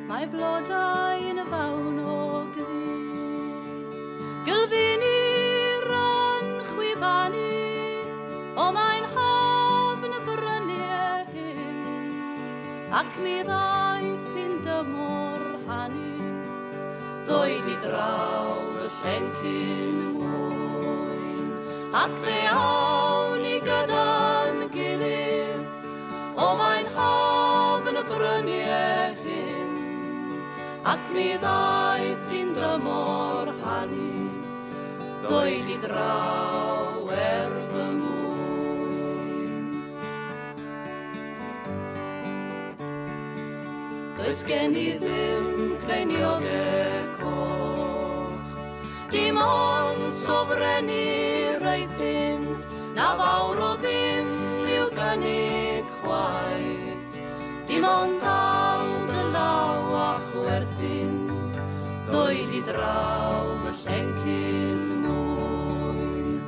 Mae blodau yn y fawn o gyddi, gylfyn i'r ran chwibanu, o mae'n haf yn y bryniau hyn, ac mi ddaeth i'n dymor hanu, ddwyd i draw y llencyn mwyn, ac fe awn i gyda'n gilydd, o mae'n haf yn y bryniau hyn, ac mi ddaeth i'n dymor hanu, ddwyd i draw fy mwyn. Does gen i ddim ceiniogau coch, dim ond sofrennu'r eithyn, na fawr o ddim i'w gynnig chwaith, dim ond dal dy law a chwerthin, ddwyd i draw y llencyn mwyn,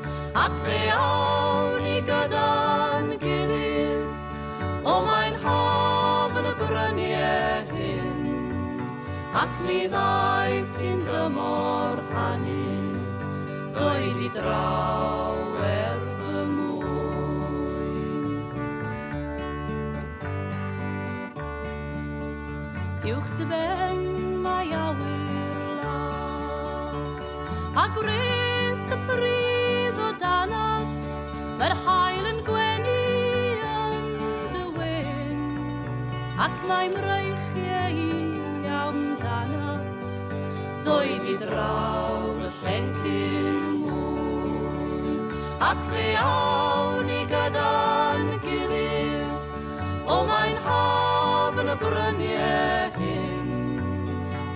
ac fe awn i gyda'n gilydd, o mae'n haf yn y bryniau hyn, ac mi ddaeth i'n dymor hanu, ddwyd i draw fy mwyn. Uwch dy ben mae awyr las, a gwres y pridd o danat, mae'r haul yn gwenu yn dy wyn, ac mae mreichiau iawn danat, ddwyd i draw y llencyn mwyn, ac fe awn i gyda'n gilydd, o mae'n haf yn y bryniau hyn,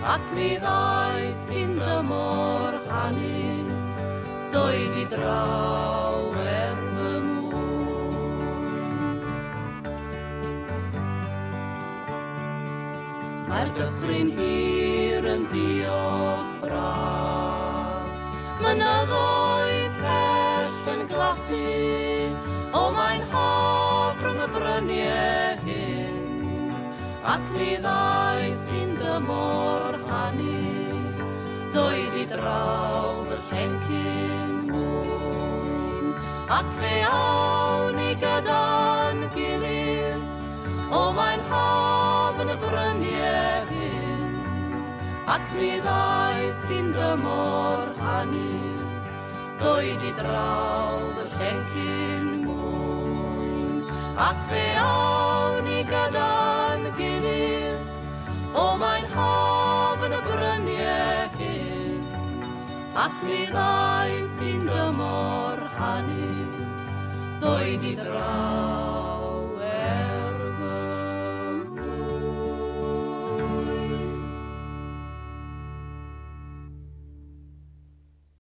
ac mi ddaeth i'n dymor hanu, ddwyd i draw fy mwyn. Mae'r dyffryn hir yn ddiog braf, mynyddoedd pell yn glasu, o mae'n haf rhwng y bryniau hyn, ac mi ddaeth i'n dymor hanu, ddwyd i draw fy llencyn mwyn, ac fe awn i gyda'n gilydd, o mae'n haf yn y bryniau hyn, ac mi ddaeth i'n dymor hanu, ddwyd i draw fy llencyn mwyn, ac fe awn i gyda'n gilydd, o mae'n haf yn y bryniau hyn, ac mi ddaeth i'n dymor hanu, ddwyd i draw